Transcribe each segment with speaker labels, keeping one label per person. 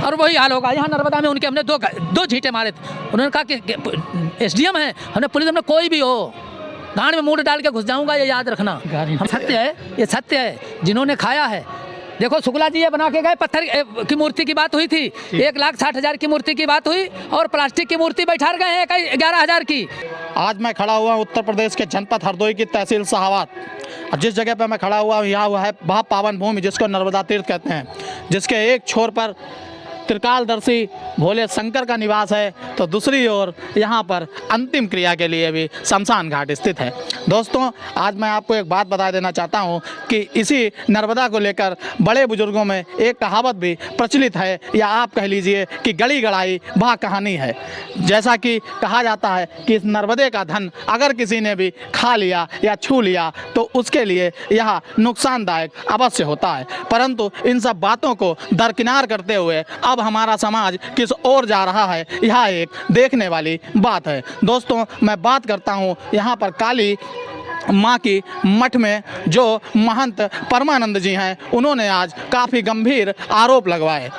Speaker 1: और वही हाल होगा। यहाँ नर्मदा में उनके हमने दो झींटे मारे थे। उन्होंने कहा कि SDM है, हमने पुलिस में कोई भी हो गांड में मुंह डाल के घुस जाऊंगा, ये याद रखना। हम सत्य है, ये सत्य है, जिन्होंने खाया है। देखो शुक्ला जी ये बना के गए, पत्थर की मूर्ति की बात हुई थी, 1,60,000 की मूर्ति की बात हुई, और प्लास्टिक की मूर्ति बैठा गए हैं 11,000 की।
Speaker 2: आज मैं खड़ा हुआ उत्तर प्रदेश के जनपद हरदोई की तहसील शाहाबाद, और जिस जगह पर मैं खड़ा हुआ हूँ यहाँ है वह पावन भूमि जिसको नर्मदा तीर्थ कहते हैं, जिसके एक छोर पर त्रिकालदर्शी भोले शंकर का निवास है, तो दूसरी ओर यहाँ पर अंतिम क्रिया के लिए भी शमशान घाट स्थित है। दोस्तों, आज मैं आपको एक बात बता देना चाहता हूँ कि इसी नर्मदा को लेकर बड़े बुजुर्गों में एक कहावत भी प्रचलित है, या आप कह लीजिए कि गड़ी गड़ाई वह कहानी है। जैसा कि कहा जाता है कि इस नर्मदे का धन अगर किसी ने भी खा लिया या छू लिया तो उसके लिए यह नुकसानदायक अवश्य होता है। परंतु इन सब बातों को दरकिनार करते हुए अब हमारा समाज किस ओर जा रहा है, यह एक देखने वाली बात है। दोस्तों, मैं बात करता हूँ यहाँ पर काली माँ की मठ में जो महंत परमानंद जी हैं, उन्होंने आज काफ़ी गंभीर आरोप लगाए,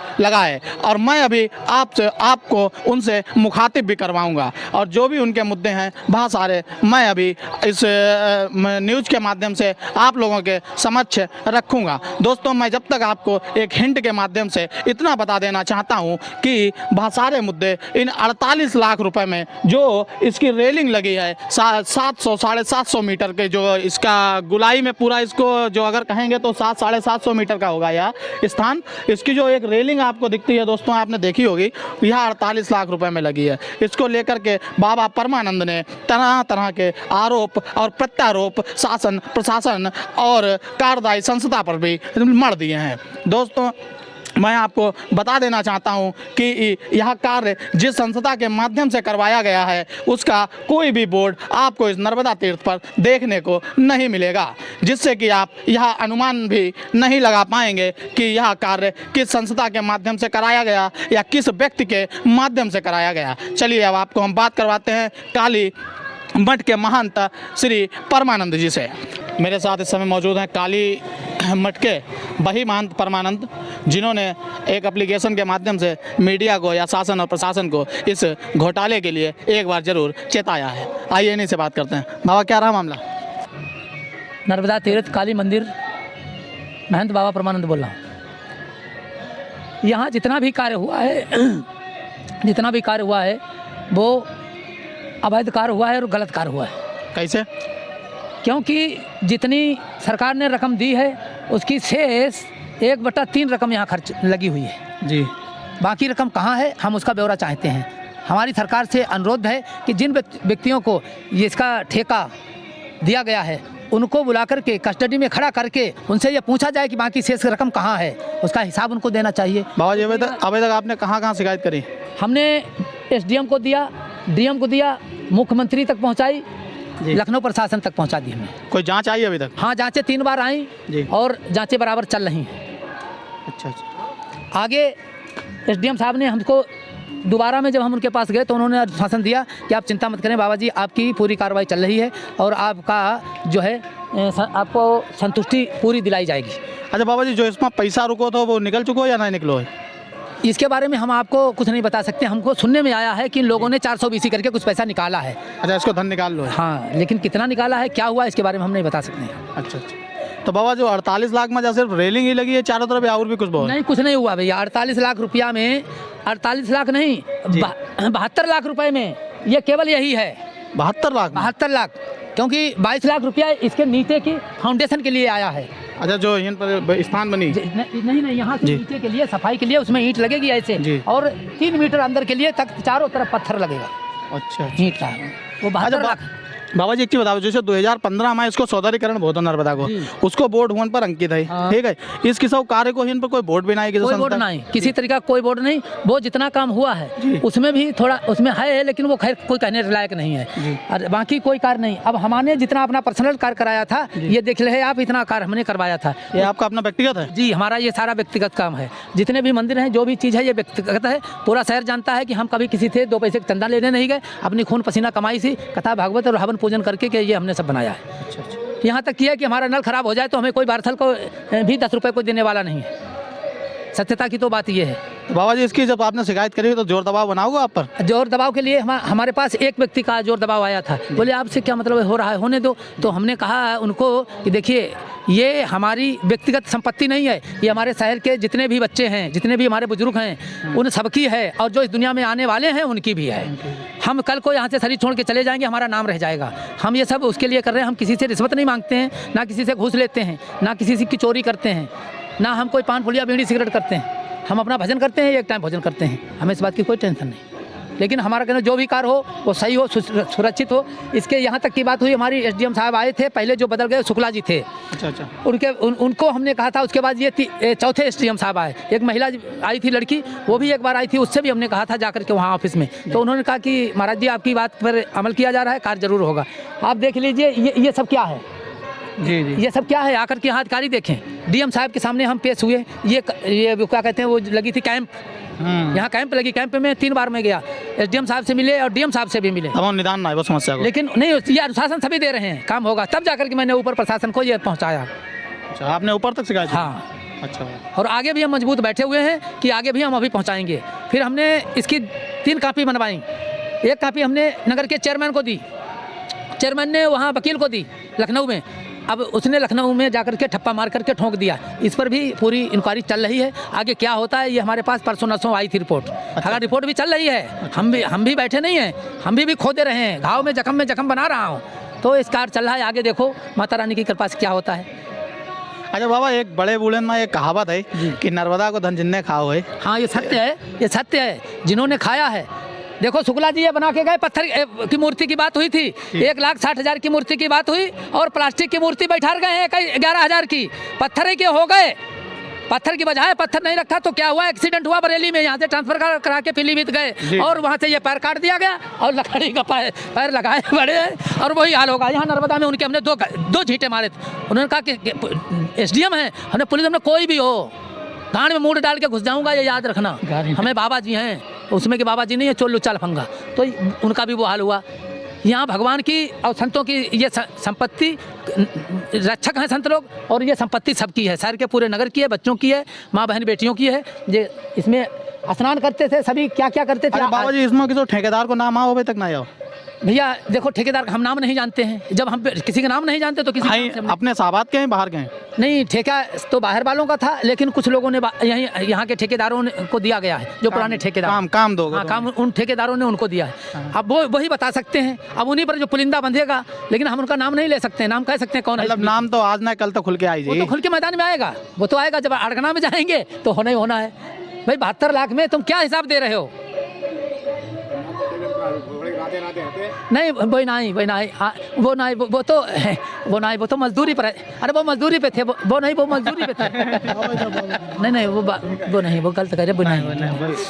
Speaker 2: और मैं अभी आपको उनसे मुखातिब भी करवाऊंगा, और जो भी उनके मुद्दे हैं बहुत सारे मैं अभी इस न्यूज़ के माध्यम से आप लोगों के समक्ष रखूंगा। दोस्तों, मैं जब तक आपको एक हिंट के माध्यम से इतना बता देना चाहता हूं कि बहुत सारे मुद्दे इन 48 लाख रुपए में जो इसकी रेलिंग लगी है 700-750 मीटर के, जो इसका गुलाई में पूरा इसको जो अगर कहेंगे तो 700-750 मीटर का होगा यह स्थान। इसकी जो एक रेलिंग आपको दिखती है दोस्तों, आपने देखी होगी, यह 48 लाख रुपए में लगी है। इसको लेकर के बाबा परमानंद ने तरह तरह के आरोप और प्रत्यारोप शासन, प्रशासन और कार्यदायी संस्था पर भी मढ़ दिए हैं। दोस्तों, मैं आपको बता देना चाहता हूं कि यह कार्य जिस संस्था के माध्यम से करवाया गया है उसका कोई भी बोर्ड आपको इस नर्मदा तीर्थ पर देखने को नहीं मिलेगा, जिससे कि आप यह अनुमान भी नहीं लगा पाएंगे कि यह कार्य किस संस्था के माध्यम से कराया गया या किस व्यक्ति के माध्यम से कराया गया। चलिए अब आपको हम बात करवाते हैं काली मठ के महंत श्री परमानंद जी से। मेरे साथ इस समय मौजूद हैं काली मठ के वही महंत परमानंद, जिन्होंने एक एप्लीकेशन के माध्यम से मीडिया को या शासन और प्रशासन को इस घोटाले के लिए एक बार जरूर चेताया है। आइए इन्हीं से बात करते हैं। बाबा, क्या रहा मामला?
Speaker 1: नर्मदा तीर्थ काली मंदिर महंत बाबा परमानंद बोल रहा हूँ। यहाँ जितना भी कार्य हुआ है वो अवैध कार्य हुआ है और गलत कार्य हुआ है।
Speaker 2: कैसे?
Speaker 1: क्योंकि जितनी सरकार ने रकम दी है उसकी शेष 1/3 रकम यहाँ खर्च लगी हुई है
Speaker 2: जी।
Speaker 1: बाकी रकम कहाँ है, हम उसका ब्यौरा चाहते हैं। हमारी सरकार से अनुरोध है कि जिन व्यक्तियों को ये इसका ठेका दिया गया है उनको बुला करके कस्टडी में खड़ा करके उनसे ये पूछा जाए कि बाकी शेष रकम कहाँ है, उसका हिसाब उनको देना चाहिए।
Speaker 2: बाबा जी, अभी तक आपने कहाँ शिकायत करी?
Speaker 1: हमने SDM को दिया, DM को दिया, मुख्यमंत्री तक पहुँचाई, लखनऊ प्रशासन तक पहुंचा दी हमने।
Speaker 2: कोई जांच आई अभी तक?
Speaker 1: हाँ, जांचें 3 बार आई और जांचें बराबर चल रही हैं।
Speaker 2: अच्छा।
Speaker 1: आगे SDM साहब ने हमको दोबारा में जब हम उनके पास गए तो उन्होंने आश्वासन दिया कि आप चिंता मत करें बाबा जी, आपकी पूरी कार्रवाई चल रही है और आपका जो है आपको संतुष्टि पूरी दिलाई जाएगी।
Speaker 2: अच्छा बाबा जी, जो इसमें पैसा रुको तो वो निकल चुको या नहीं निकलो है?
Speaker 1: इसके बारे में हम आपको कुछ नहीं बता सकते। हमको सुनने में आया है कि इन लोगों ने 420 करके कुछ पैसा निकाला है।
Speaker 2: अच्छा, इसको धन निकाल लो है।
Speaker 1: हाँ, लेकिन कितना निकाला है, क्या हुआ, इसके बारे में हम नहीं बता सकते।
Speaker 2: अच्छा। तो बाबा, जो 48 लाख में सिर्फ रेलिंग ही लगी है चारों तरफ, और भी कुछ बहुत?
Speaker 1: नहीं, कुछ नहीं हुआ भैया। 48 लाख रुपया में 48 लाख नहीं, 72 लाख रुपए में ये केवल यही है। 72 लाख, क्योंकि 22 लाख रुपया इसके नीचे की फाउंडेशन के लिए आया है।
Speaker 2: अच्छा, जो यहाँ पर स्थान बनी?
Speaker 1: नहीं, यहाँ से नीचे के लिए सफाई के लिए उसमें ईंट लगेगी ऐसे, और 3 मीटर अंदर के लिए तक चारों तरफ पत्थर लगेगा। अच्छा, ईंट का वो 72 लाख।
Speaker 2: बाबा जी, एक चीज बताओ, जैसे 2015 में इसको सौदारीकरण बहुत नर्मदा को, उसको बोर्ड हुन पर अंकित है, ठीक है। इस किसी कार्य को इन पर कोई बोर्ड भी नहीं,
Speaker 1: कोई बोर्ड नहीं, किसी तरीका कोई बोर्ड नहीं। वो जितना काम हुआ है उसमें भी थोड़ा उसमें है, लेकिन वो खैर कोई कहने लायक नहीं है, और बाकी कोई कार्य नहीं। अब हमने जितना अपना पर्सनल कार्य कराया था, ये देख ले आप, इतना कार्य हमने करवाया था।
Speaker 2: ये आपका अपना व्यक्तिगत है? जी,
Speaker 1: हमारा ये सारा व्यक्तिगत काम है। जितने भी मंदिर हैं, जो भी चीज़ है, ये व्यक्तिगत है। पूरा शहर जानता है कि हम कभी किसी से 2 पैसे चंदा लेने नहीं गए। अपनी खून पसीना कमाई से कथा भागवत और हवन पूजन करके ये हमने सब बनाया है। अच्छा। यहाँ तक किया कि हमारा नल खराब हो जाए तो हमें कोई बारथल को भी 10 रुपए को देने वाला नहीं है। सत्यता की तो बात ये है।
Speaker 2: तो बाबा जी इसकी जब आपने शिकायत करी तो जोर दबाव बना होगा आप पर?
Speaker 1: जोर दबाव के लिए हमारे पास एक व्यक्ति का जोर दबाव आया था, बोले आपसे क्या मतलब हो रहा है, होने दो। तो हमने कहा उनको कि देखिए ये हमारी व्यक्तिगत संपत्ति नहीं है, ये हमारे शहर के जितने भी बच्चे हैं, जितने भी हमारे बुजुर्ग हैं, उन सबकी है, और जो इस दुनिया में आने वाले हैं उनकी भी है। हम कल को यहाँ से शरीर छोड़ के चले जाएंगे, हमारा नाम रह जाएगा। हम ये सब उसके लिए कर रहे हैं। हम किसी से रिश्वत नहीं मांगते हैं, ना किसी से घूस लेते हैं, ना किसी की चोरी करते हैं, ना हम कोई पान फुलिया बीड़ी सिगरेट करते हैं। हम अपना भजन करते हैं, एक टाइम भोजन करते हैं, हमें इस बात की कोई टेंशन नहीं। लेकिन हमारा कहना जो भी कार्य हो वो सही हो, सुरक्षित हो। इसके यहाँ तक की बात हुई, हमारी एसडीएम साहब आए थे, पहले जो बदल गए शुक्ला जी थे।
Speaker 2: अच्छा।
Speaker 1: उनको हमने कहा था, उसके बाद ये चौथे एसडीएम साहब आए। एक महिला आई थी लड़की, वो भी एक बार आई थी, उससे भी हमने कहा था जाकर के वहाँ ऑफिस में। तो उन्होंने कहा कि महाराज जी आपकी बात पर अमल किया जा रहा है, कार्य जरूर होगा। आप देख लीजिए ये सब क्या है।
Speaker 2: जी जी,
Speaker 1: ये सब क्या है, आकर के यहाँ अधिकारी देखें। डीएम साहब के सामने हम पेश हुए। ये क्या कहते हैं, वो लगी थी कैंप, यहाँ कैंप लगी। कैंप में 3 बार मैं गया, एसडीएम साहब से मिले और डीएम साहब से भी मिले।
Speaker 2: अब निदान ना है वो समस्या को।
Speaker 1: लेकिन नहीं, ये अनुशासन सभी दे रहे हैं, काम होगा। तब जाकर के मैंने ऊपर प्रशासन को ये पहुँचाया।
Speaker 2: अच्छा, आपने ऊपर तक शिकायत की?
Speaker 1: हाँ।
Speaker 2: अच्छा।
Speaker 1: और आगे भी हम मजबूत बैठे हुए हैं कि आगे भी हम अभी पहुँचाएंगे। फिर हमने इसकी 3 कापी बनवाई। एक कापी हमने नगर के चेयरमैन को दी, चेयरमैन ने वहाँ वकील को दी लखनऊ में। अब उसने लखनऊ में जाकर के ठप्पा मार करके ठोंक दिया। इस पर भी पूरी इंक्वायरी चल रही है। आगे क्या होता है ये हमारे पास परसों नरसों आई थी रिपोर्ट। अगर रिपोर्ट भी चल रही है, हम भी बैठे नहीं हैं, हम भी खोदे रहे हैं। घाव में जख्म बना रहा हूँ। तो इस कार्य चल रहा है, आगे देखो माता रानी की कृपा से क्या होता है।
Speaker 2: अच्छा बाबा, एक बड़े बूढ़े में एक कहावत है कि नर्मदा को धन जिन्ने खाओ है।
Speaker 1: हाँ, ये सत्य है, ये सत्य है। जिन्होंने खाया है, देखो शुक्ला जी ये बना के गए। पत्थर की मूर्ति की बात हुई थी, 1,60,000 की मूर्ति की बात हुई, और प्लास्टिक की मूर्ति बैठा गए हैं 11,000 की। पत्थर ही के हो गए, पत्थर की बजाय पत्थर नहीं रखा तो क्या हुआ, एक्सीडेंट हुआ बरेली में। यहाँ से ट्रांसफर करा के पीलीभीत गए और वहाँ से ये पैर काट दिया गया और लकड़ी का पैर लगाए बड़े, और वही हाल होगा। यहाँ नर्मदा में उनके हमने दो झींटे मारे थे। उन्होंने कहा कि एसडीएम है, हमने पुलिस, हमने कोई भी हो गांड में मूड डाल के घुस जाऊंगा, ये याद रखना। हमें बाबा जी हैं, उसमें के बाबा जी नहीं है, चोल लुच्चा लफंगा। तो उनका भी वो हाल हुआ। यहाँ भगवान की और संतों की ये संपत्ति, रक्षक हैं संत लोग, और ये संपत्ति सबकी है, शहर के पूरे नगर की है, बच्चों की है, माँ बहन बेटियों की है। ये इसमें स्नान करते थे सभी, क्या क्या करते थे।
Speaker 2: बाबा जी इसमें किसी ठेकेदार को नाम आओ, अभी तक ना आओ?
Speaker 1: भैया देखो, ठेकेदार का हम नाम नहीं जानते हैं। जब हम किसी का नाम नहीं जानते तो किसी
Speaker 2: अपने साहबात के हैं, बाहर के हैं?
Speaker 1: नहीं, ठेका तो बाहर वालों का था, लेकिन कुछ लोगों ने यहाँ के ठेकेदारों को दिया गया है, जो पुराने ठेकेदार काम दो। हाँ, काम उन ठेकेदारों ने उनको दिया है। अब वो वही बता सकते हैं। अब उन्हीं पर जो पुलिंदा बंधेगा, लेकिन हम उनका नाम नहीं ले सकते। नाम कह सकते हैं कौन है,
Speaker 2: मतलब नाम तो आज ना कल तो खुल के आई,
Speaker 1: वो तो खुल के मैदान में आएगा। वो तो आएगा जब अड़गना में जाएंगे तो होना ही होना है। भाई 72 लाख में तुम क्या हिसाब दे रहे हो? नहीं, वो नहीं, वो तो मजदूरी पर है। अरे वो मजदूरी पे थे, वो नहीं, वो मजदूरी पे थे। नहीं, वो नहीं, वो गलत करे, वो नहीं।